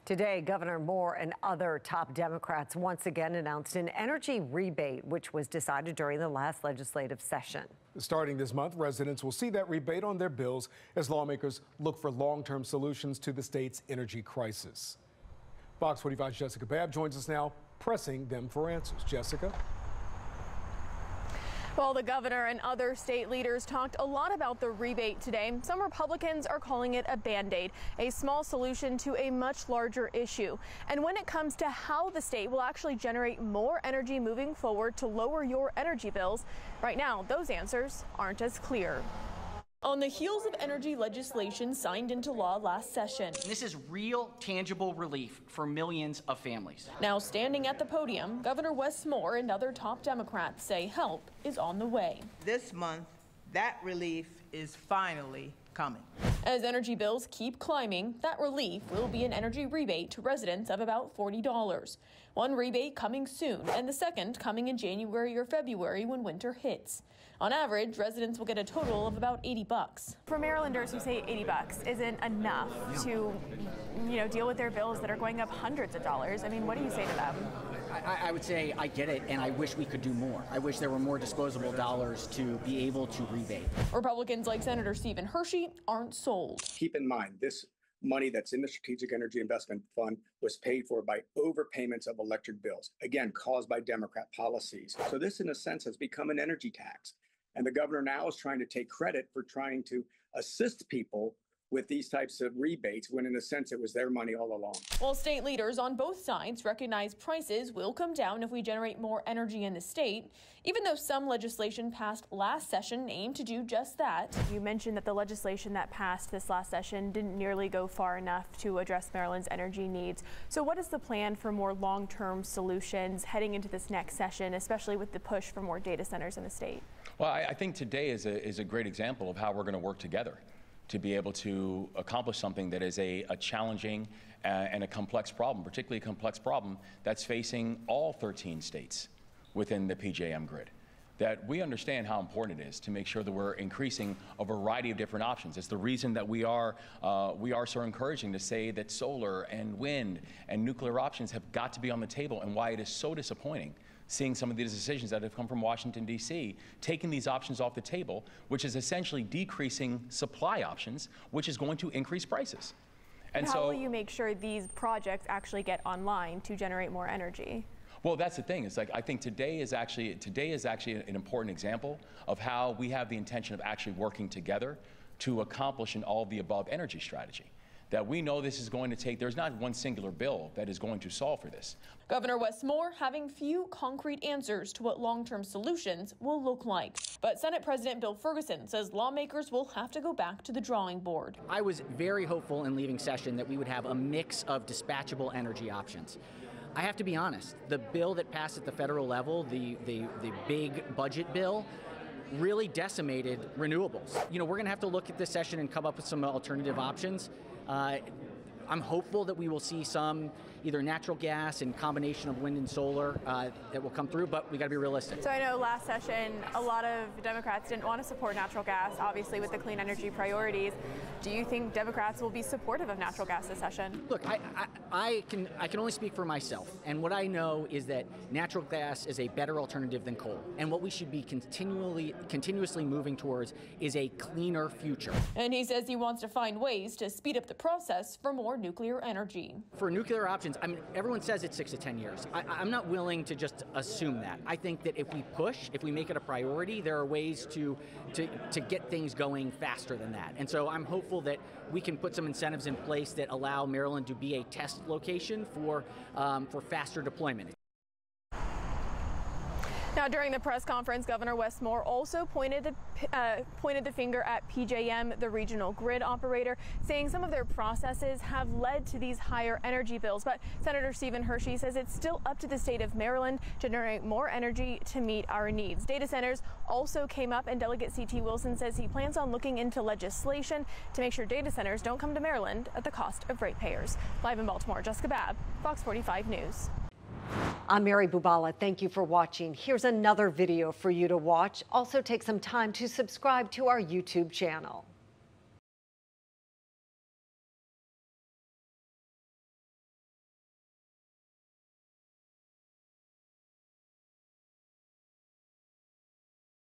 Today, Governor Moore and other top Democrats once again announced an energy rebate, which was decided during the last legislative session. Starting this month, residents will see that rebate on their bills as lawmakers look for long-term solutions to the state's energy crisis. Fox 45's Jessica Babb joins us now, pressing them for answers. Jessica? Well, the governor and other state leaders talked a lot about the rebate today. Some Republicans are calling it a Band-Aid, a small solution to a much larger issue. And when it comes to how the state will actually generate more energy moving forward to lower your energy bills, right now, those answers aren't as clear. On the heels of energy legislation signed into law last session. This is real, tangible relief for millions of families. Now standing at the podium, Governor Wes Moore and other top Democrats say help is on the way. This month, that relief is finally coming. As energy bills keep climbing, that relief will be an energy rebate to residents of about $40. One rebate coming soon, and the second coming in January or February when winter hits. On average, residents will get a total of about $80. For Marylanders who say $80 isn't enough to, deal with their bills that are going up hundreds of dollars, I mean, what do you say to them? I would say I get it, and I wish we could do more. I wish there were more disposable dollars to be able to rebate. Republicans like Senator Stephen Hershey aren't sold. Keep in mind, this money that's in the Strategic Energy Investment Fund was paid for by overpayments of electric bills, again, caused by Democrat policies. So this, in a sense, has become an energy tax. And the governor now is trying to take credit for trying to assist people with these types of rebates, when in a sense it was their money all along. Well, state leaders on both sides recognize prices will come down if we generate more energy in the state, even though some legislation passed last session aimed to do just that. You mentioned that the legislation that passed this last session didn't nearly go far enough to address Maryland's energy needs. So what is the plan for more long-term solutions heading into this next session, especially with the push for more data centers in the state? Well, I think today is a great example of how we're going to work together to be able to accomplish something that is a challenging and a complex problem, particularly a complex problem that's facing all 13 states within the PJM grid. That we understand how important it is to make sure that we're increasing a variety of different options. It's the reason that we are so encouraging to say that solar and wind and nuclear options have got to be on the table, and why it is so disappointing seeing some of these decisions that have come from Washington, D.C., taking these options off the table, which is essentially decreasing supply options, which is going to increase prices. And how will you make sure these projects actually get online to generate more energy? Well, that's the thing. It's like, I think today is actually an important example of how we have the intention of actually working together to accomplish an all-of-the-above energy strategy. That we know this is going to take, there's not one singular bill that is going to solve for this. Governor Wes Moore having few concrete answers to what long-term solutions will look like. But Senate President Bill Ferguson says lawmakers will have to go back to the drawing board. I was very hopeful in leaving session that we would have a mix of dispatchable energy options. I have to be honest, the bill that passed at the federal level, the big budget bill, really decimated renewables. We're going to have to look at this session and come up with some alternative options. I'm hopeful that we will see some either natural gas and combination of wind and solar that will come through, but we got to be realistic. So I know last session a lot of Democrats didn't want to support natural gas, obviously with the clean energy priorities. Do you think Democrats will be supportive of natural gas this session? Look, I can only speak for myself, and what I know is that natural gas is a better alternative than coal, and what we should be continuously moving towards is a cleaner future. And he says he wants to find ways to speed up the process for more nuclear energy. For nuclear options, I mean, everyone says it's 6 to 10 years. I'm not willing to just assume that. I think that if we push, if we make it a priority, there are ways to get things going faster than that. And so I'm hopeful that we can put some incentives in place that allow Maryland to be a test location for faster deployment. Now, during the press conference, Governor Wes Moore also pointed the finger at PJM, the regional grid operator, saying some of their processes have led to these higher energy bills. But Senator Stephen Hershey says it's still up to the state of Maryland to generate more energy to meet our needs. Data centers also came up, and Delegate C.T. Wilson says he plans on looking into legislation to make sure data centers don't come to Maryland at the cost of ratepayers. Live in Baltimore, Jessica Babb, Fox 45 News. I'm Mary Bubala. Thank you for watching. Here's another video for you to watch. Also take some time to subscribe to our YouTube channel.